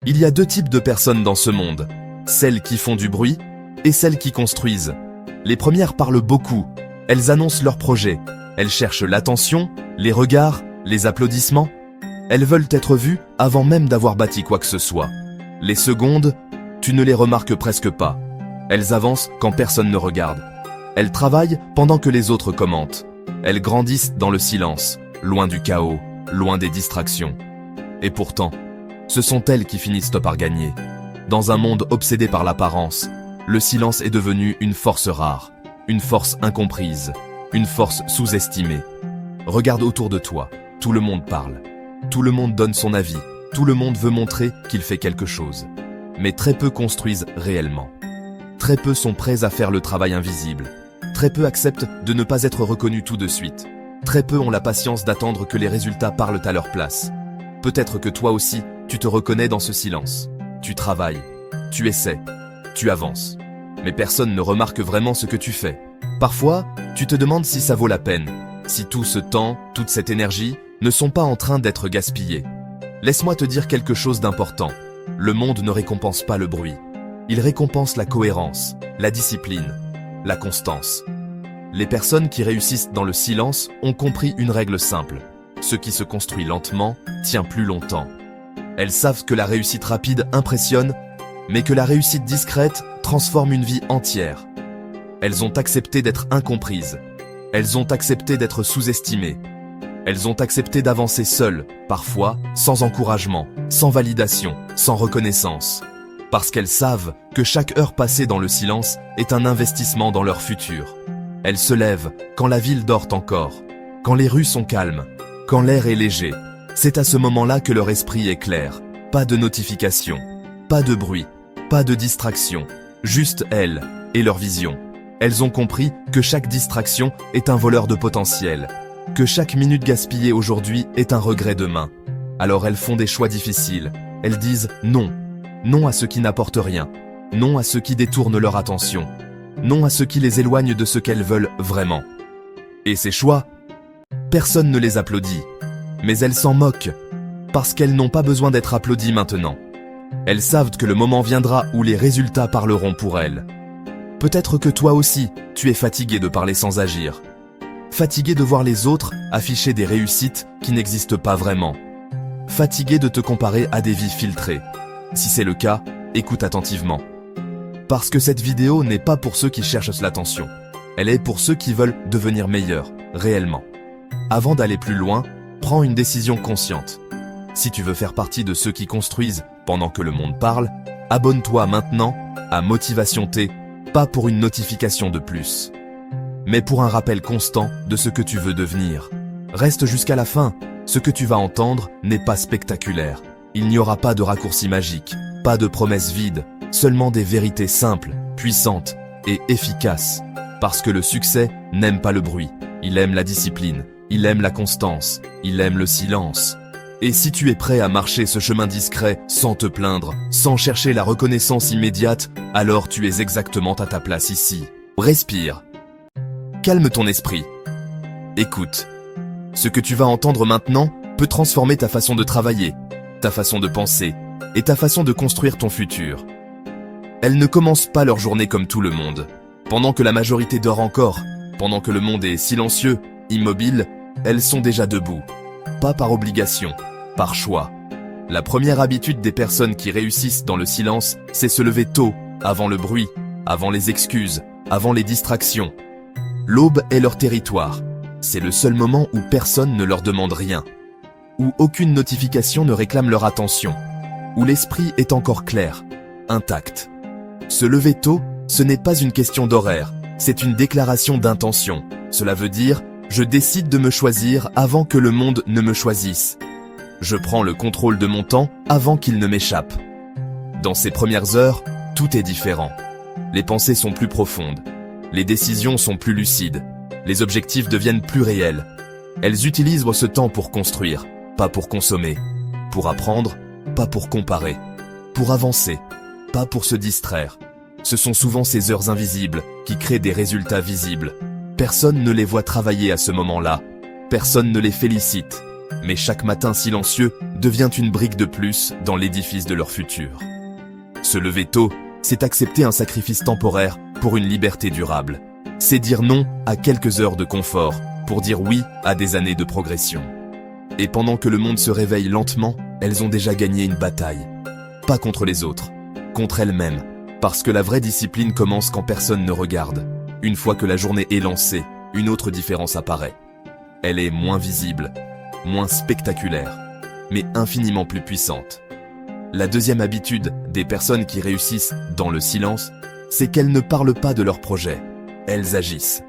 Il y a deux types de personnes dans ce monde, celles qui font du bruit et celles qui construisent. Les premières parlent beaucoup, elles annoncent leurs projets, elles cherchent l'attention, les regards, les applaudissements. Elles veulent être vues avant même d'avoir bâti quoi que ce soit. Les secondes, tu ne les remarques presque pas. Elles avancent quand personne ne regarde. Elles travaillent pendant que les autres commentent. Elles grandissent dans le silence, loin du chaos, loin des distractions. Et pourtant, ce sont elles qui finissent par gagner. Dans un monde obsédé par l'apparence, le silence est devenu une force rare, une force incomprise, une force sous-estimée. Regarde autour de toi, tout le monde parle. Tout le monde donne son avis, tout le monde veut montrer qu'il fait quelque chose. Mais très peu construisent réellement. Très peu sont prêts à faire le travail invisible. Très peu acceptent de ne pas être reconnus tout de suite. Très peu ont la patience d'attendre que les résultats parlent à leur place. Peut-être que toi aussi, tu te reconnais dans ce silence. Tu travailles, tu essaies, tu avances. Mais personne ne remarque vraiment ce que tu fais. Parfois, tu te demandes si ça vaut la peine, si tout ce temps, toute cette énergie, ne sont pas en train d'être gaspillés. Laisse-moi te dire quelque chose d'important. Le monde ne récompense pas le bruit. Il récompense la cohérence, la discipline, la constance. Les personnes qui réussissent dans le silence ont compris une règle simple. Ce qui se construit lentement tient plus longtemps. Elles savent que la réussite rapide impressionne, mais que la réussite discrète transforme une vie entière. Elles ont accepté d'être incomprises. Elles ont accepté d'être sous-estimées. Elles ont accepté d'avancer seules, parfois sans encouragement, sans validation, sans reconnaissance. Parce qu'elles savent que chaque heure passée dans le silence est un investissement dans leur futur. Elles se lèvent quand la ville dort encore, quand les rues sont calmes, quand l'air est léger. C'est à ce moment-là que leur esprit est clair. Pas de notification, pas de bruit, pas de distraction. Juste elles et leur vision. Elles ont compris que chaque distraction est un voleur de potentiel, que chaque minute gaspillée aujourd'hui est un regret demain. Alors elles font des choix difficiles. Elles disent non. Non à ce qui n'apporte rien. Non à ce qui détourne leur attention. Non à ce qui les éloigne de ce qu'elles veulent vraiment. Et ces choix, personne ne les applaudit. Mais elles s'en moquent, parce qu'elles n'ont pas besoin d'être applaudies maintenant. Elles savent que le moment viendra où les résultats parleront pour elles. Peut-être que toi aussi, tu es fatigué de parler sans agir. Fatigué de voir les autres afficher des réussites qui n'existent pas vraiment. Fatigué de te comparer à des vies filtrées. Si c'est le cas, écoute attentivement. Parce que cette vidéo n'est pas pour ceux qui cherchent l'attention. Elle est pour ceux qui veulent devenir meilleurs, réellement. Avant d'aller plus loin, prends une décision consciente. Si tu veux faire partie de ceux qui construisent pendant que le monde parle, abonne-toi maintenant à Motivation T, pas pour une notification de plus, mais pour un rappel constant de ce que tu veux devenir. Reste jusqu'à la fin, ce que tu vas entendre n'est pas spectaculaire. Il n'y aura pas de raccourcis magiques, pas de promesses vides, seulement des vérités simples, puissantes et efficaces. Parce que le succès n'aime pas le bruit, il aime la discipline, il aime la constance, il aime le silence. Et si tu es prêt à marcher ce chemin discret sans te plaindre, sans chercher la reconnaissance immédiate, alors tu es exactement à ta place ici. Respire. Calme ton esprit. Écoute. Ce que tu vas entendre maintenant peut transformer ta façon de travailler, ta façon de penser et ta façon de construire ton futur. Elles ne commencent pas leur journée comme tout le monde. Pendant que la majorité dort encore, pendant que le monde est silencieux, immobile, elles sont déjà debout. Pas par obligation, par choix. La première habitude des personnes qui réussissent dans le silence, c'est se lever tôt, avant le bruit, avant les excuses, avant les distractions. L'aube est leur territoire. C'est le seul moment où personne ne leur demande rien. Où aucune notification ne réclame leur attention. Où l'esprit est encore clair, intact. Se lever tôt, ce n'est pas une question d'horaire, c'est une déclaration d'intention. Cela veut dire je décide de me choisir avant que le monde ne me choisisse. Je prends le contrôle de mon temps avant qu'il ne m'échappe. Dans ces premières heures, tout est différent. Les pensées sont plus profondes. Les décisions sont plus lucides. Les objectifs deviennent plus réels. Elles utilisent ce temps pour construire, pas pour consommer. Pour apprendre, pas pour comparer. Pour avancer, pas pour se distraire. Ce sont souvent ces heures invisibles qui créent des résultats visibles. Personne ne les voit travailler à ce moment-là. Personne ne les félicite. mais chaque matin silencieux devient une brique de plus dans l'édifice de leur futur. Se lever tôt, c'est accepter un sacrifice temporaire pour une liberté durable. C'est dire non à quelques heures de confort pour dire oui à des années de progression. Et pendant que le monde se réveille lentement, elles ont déjà gagné une bataille. Pas contre les autres, contre elles-mêmes. Parce que la vraie discipline commence quand personne ne regarde. Une fois que la journée est lancée, une autre différence apparaît. Elle est moins visible, moins spectaculaire, mais infiniment plus puissante. La deuxième habitude des personnes qui réussissent dans le silence, c'est qu'elles ne parlent pas de leurs projets. Elles agissent.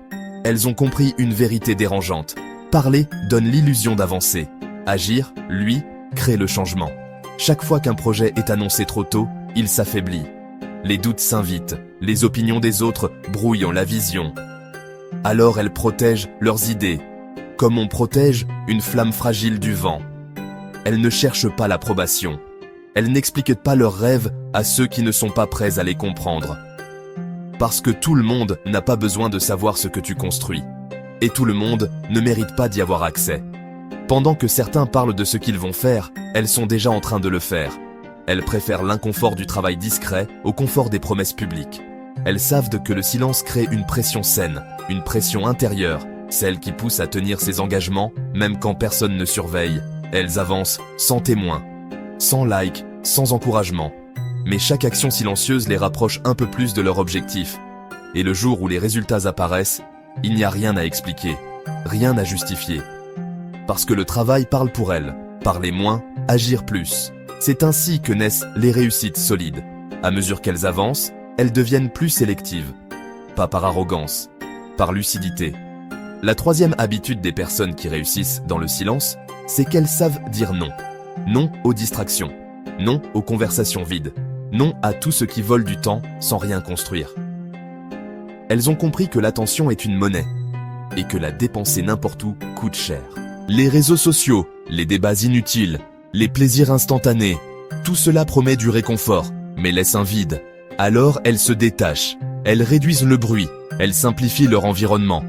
Elles ont compris une vérité dérangeante. Parler donne l'illusion d'avancer. Agir, lui, crée le changement. Chaque fois qu'un projet est annoncé trop tôt, il s'affaiblit. Les doutes s'invitent, les opinions des autres brouillent la vision. Alors elles protègent leurs idées, comme on protège une flamme fragile du vent. Elles ne cherchent pas l'approbation. Elles n'expliquent pas leurs rêves à ceux qui ne sont pas prêts à les comprendre. Parce que tout le monde n'a pas besoin de savoir ce que tu construis. Et tout le monde ne mérite pas d'y avoir accès. Pendant que certains parlent de ce qu'ils vont faire, elles sont déjà en train de le faire. Elles préfèrent l'inconfort du travail discret au confort des promesses publiques. Elles savent que le silence crée une pression saine, une pression intérieure, celle qui pousse à tenir ses engagements, même quand personne ne surveille. Elles avancent sans témoin, sans like, sans encouragement. Mais chaque action silencieuse les rapproche un peu plus de leur objectif. Et le jour où les résultats apparaissent, il n'y a rien à expliquer, rien à justifier. Parce que le travail parle pour elles, parler moins, agir plus. C'est ainsi que naissent les réussites solides. À mesure qu'elles avancent, elles deviennent plus sélectives. Pas par arrogance, par lucidité. La troisième habitude des personnes qui réussissent dans le silence, c'est qu'elles savent dire non. Non aux distractions. Non aux conversations vides. Non à tout ce qui vole du temps sans rien construire. Elles ont compris que l'attention est une monnaie et que la dépenser n'importe où coûte cher. Les réseaux sociaux, les débats inutiles, les plaisirs instantanés, tout cela promet du réconfort, mais laisse un vide. Alors elles se détachent, elles réduisent le bruit, elles simplifient leur environnement.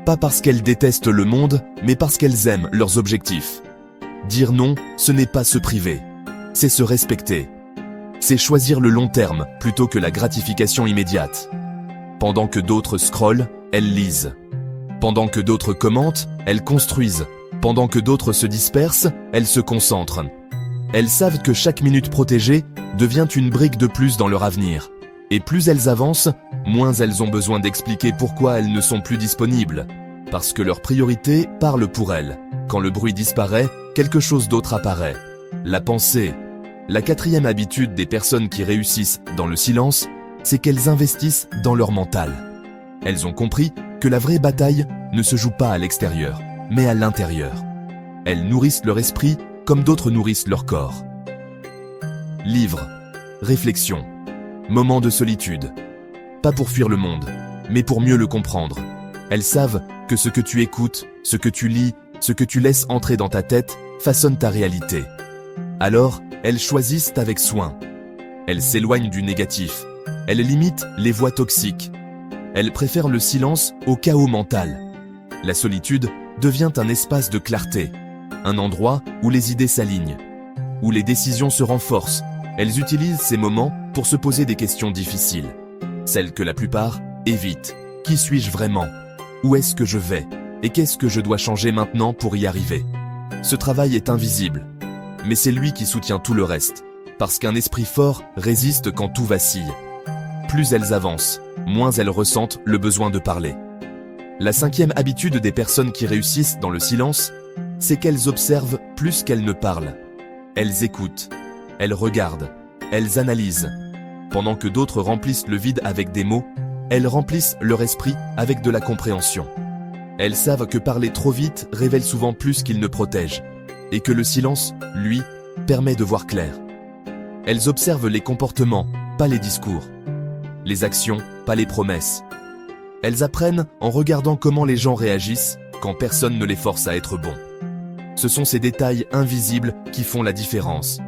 Pas parce qu'elles détestent le monde, mais parce qu'elles aiment leurs objectifs. Dire non, ce n'est pas se priver, c'est se respecter. C'est choisir le long terme plutôt que la gratification immédiate. Pendant que d'autres scrollent, elles lisent. Pendant que d'autres commentent, elles construisent. Pendant que d'autres se dispersent, elles se concentrent. Elles savent que chaque minute protégée devient une brique de plus dans leur avenir. Et plus elles avancent, moins elles ont besoin d'expliquer pourquoi elles ne sont plus disponibles. Parce que leur priorité parle pour elles. Quand le bruit disparaît, quelque chose d'autre apparaît. La pensée. La quatrième habitude des personnes qui réussissent dans le silence, c'est qu'elles investissent dans leur mental. Elles ont compris que la vraie bataille ne se joue pas à l'extérieur, mais à l'intérieur. Elles nourrissent leur esprit comme d'autres nourrissent leur corps. Livres, réflexions, moments de solitude. Pas pour fuir le monde, mais pour mieux le comprendre. Elles savent que ce que tu écoutes, ce que tu lis, ce que tu laisses entrer dans ta tête, façonne ta réalité. Alors, elles choisissent avec soin. Elles s'éloignent du négatif. Elles limitent les voix toxiques. Elles préfèrent le silence au chaos mental. La solitude devient un espace de clarté, un endroit où les idées s'alignent, où les décisions se renforcent. Elles utilisent ces moments pour se poser des questions difficiles, celles que la plupart évitent. Qui suis-je vraiment? Où est-ce que je vais? Et qu'est-ce que je dois changer maintenant pour y arriver? Ce travail est invisible, mais c'est lui qui soutient tout le reste, parce qu'un esprit fort résiste quand tout vacille. Plus elles avancent, moins elles ressentent le besoin de parler. La cinquième habitude des personnes qui réussissent dans le silence, c'est qu'elles observent plus qu'elles ne parlent. Elles écoutent, elles regardent, elles analysent. Pendant que d'autres remplissent le vide avec des mots, elles remplissent leur esprit avec de la compréhension. Elles savent que parler trop vite révèle souvent plus qu'il ne protège, et que le silence, lui, permet de voir clair. Elles observent les comportements, pas les discours. Les actions, pas les promesses. Elles apprennent en regardant comment les gens réagissent quand personne ne les force à être bons. Ce sont ces détails invisibles qui font la différence.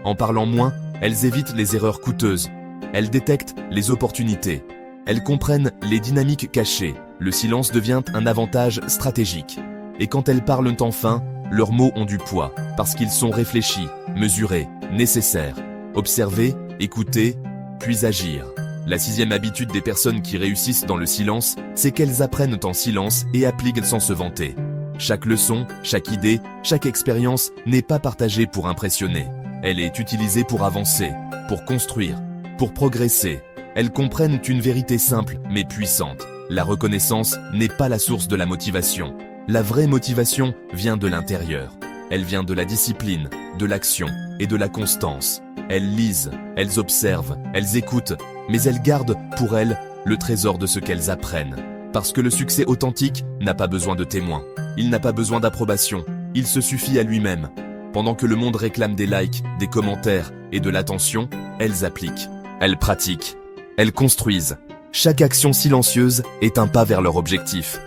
En parlant moins, elles évitent les erreurs coûteuses. Elles détectent les opportunités. Elles comprennent les dynamiques cachées. Le silence devient un avantage stratégique. Et quand elles parlent enfin, leurs mots ont du poids, parce qu'ils sont réfléchis, mesurés, nécessaires. Observer, écouter, puis agir. La 6e habitude des personnes qui réussissent dans le silence, c'est qu'elles apprennent en silence et appliquent sans se vanter. Chaque leçon, chaque idée, chaque expérience n'est pas partagée pour impressionner. Elle est utilisée pour avancer, pour construire, pour progresser. Elles comprennent une vérité simple mais puissante. La reconnaissance n'est pas la source de la motivation. La vraie motivation vient de l'intérieur. Elle vient de la discipline, de l'action et de la constance. Elles lisent, elles observent, elles écoutent, mais elles gardent pour elles le trésor de ce qu'elles apprennent. Parce que le succès authentique n'a pas besoin de témoins. Il n'a pas besoin d'approbation. Il se suffit à lui-même. Pendant que le monde réclame des likes, des commentaires et de l'attention, elles appliquent, elles pratiquent, elles construisent. Chaque action silencieuse est un pas vers leur objectif.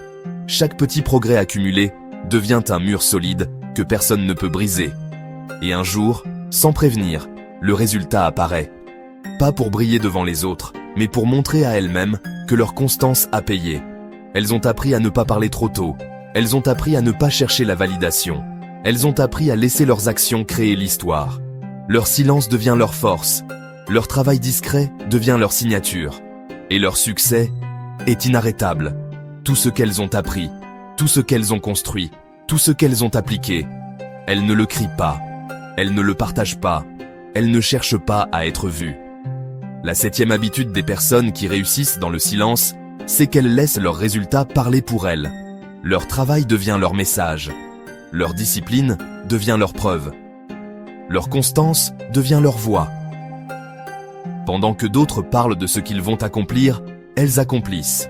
Chaque petit progrès accumulé devient un mur solide que personne ne peut briser. Et un jour, sans prévenir, le résultat apparaît. Pas pour briller devant les autres, mais pour montrer à elles-mêmes que leur constance a payé. Elles ont appris à ne pas parler trop tôt. Elles ont appris à ne pas chercher la validation. Elles ont appris à laisser leurs actions créer l'histoire. Leur silence devient leur force. Leur travail discret devient leur signature. Et leur succès est inarrêtable. Tout ce qu'elles ont appris, tout ce qu'elles ont construit, tout ce qu'elles ont appliqué, elles ne le crient pas, elles ne le partagent pas, elles ne cherchent pas à être vues. La 7e habitude des personnes qui réussissent dans le silence, c'est qu'elles laissent leurs résultats parler pour elles. Leur travail devient leur message. Leur discipline devient leur preuve. Leur constance devient leur voix. Pendant que d'autres parlent de ce qu'ils vont accomplir, elles accomplissent.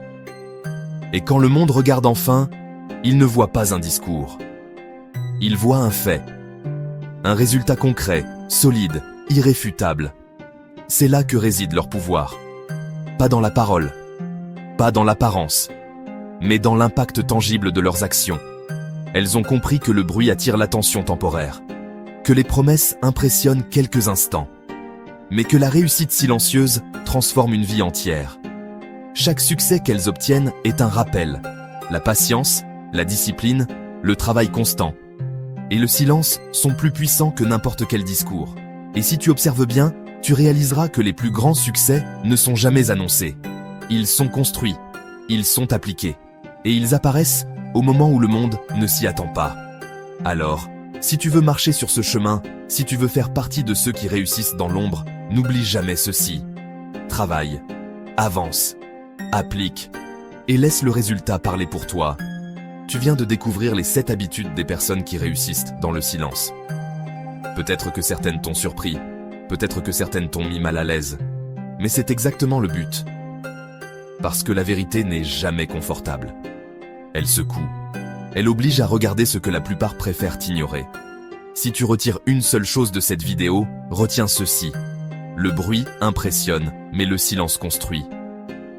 Et quand le monde regarde enfin, il ne voit pas un discours. Il voit un fait. Un résultat concret, solide, irréfutable. C'est là que réside leur pouvoir. Pas dans la parole, pas dans l'apparence, mais dans l'impact tangible de leurs actions. Elles ont compris que le bruit attire l'attention temporaire, que les promesses impressionnent quelques instants, mais que la réussite silencieuse transforme une vie entière. Chaque succès qu'elles obtiennent est un rappel. La patience, la discipline, le travail constant et le silence sont plus puissants que n'importe quel discours. Et si tu observes bien, tu réaliseras que les plus grands succès ne sont jamais annoncés. Ils sont construits, ils sont appliqués, et ils apparaissent au moment où le monde ne s'y attend pas. Alors, si tu veux marcher sur ce chemin, si tu veux faire partie de ceux qui réussissent dans l'ombre, n'oublie jamais ceci. Travaille, avance, applique, et laisse le résultat parler pour toi. Tu viens de découvrir les 7 habitudes des personnes qui réussissent dans le silence. Peut-être que certaines t'ont surpris, peut-être que certaines t'ont mis mal à l'aise, mais c'est exactement le but. Parce que la vérité n'est jamais confortable. Elle secoue. Elle oblige à regarder ce que la plupart préfèrent ignorer. Si tu retires une seule chose de cette vidéo, retiens ceci. Le bruit impressionne, mais le silence construit.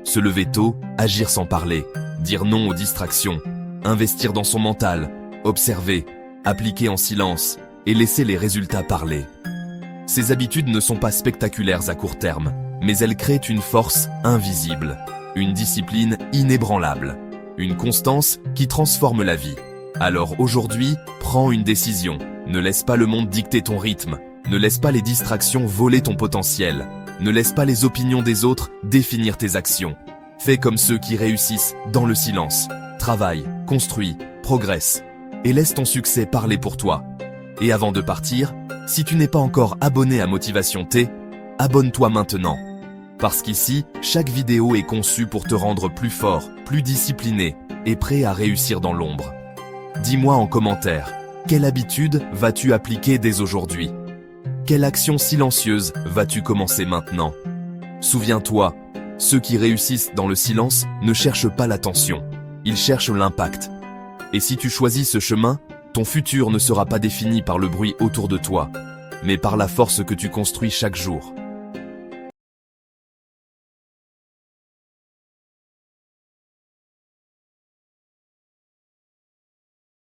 Se lever tôt, agir sans parler, dire non aux distractions, investir dans son mental, observer, appliquer en silence et laisser les résultats parler. Ces habitudes ne sont pas spectaculaires à court terme, mais elles créent une force invisible, une discipline inébranlable, une constance qui transforme la vie. Alors aujourd'hui, prends une décision. Ne laisse pas le monde dicter ton rythme. Ne laisse pas les distractions voler ton potentiel. Ne laisse pas les opinions des autres définir tes actions. Fais comme ceux qui réussissent dans le silence. Travaille, construis, progresse. Et laisse ton succès parler pour toi. Et avant de partir, si tu n'es pas encore abonné à Motivation T, abonne-toi maintenant. Parce qu'ici, chaque vidéo est conçue pour te rendre plus fort, plus discipliné et prêt à réussir dans l'ombre. Dis-moi en commentaire, quelle habitude vas-tu appliquer dès aujourd'hui? Quelle action silencieuse vas-tu commencer maintenant? Souviens-toi, ceux qui réussissent dans le silence ne cherchent pas l'attention, ils cherchent l'impact. Et si tu choisis ce chemin, ton futur ne sera pas défini par le bruit autour de toi, mais par la force que tu construis chaque jour.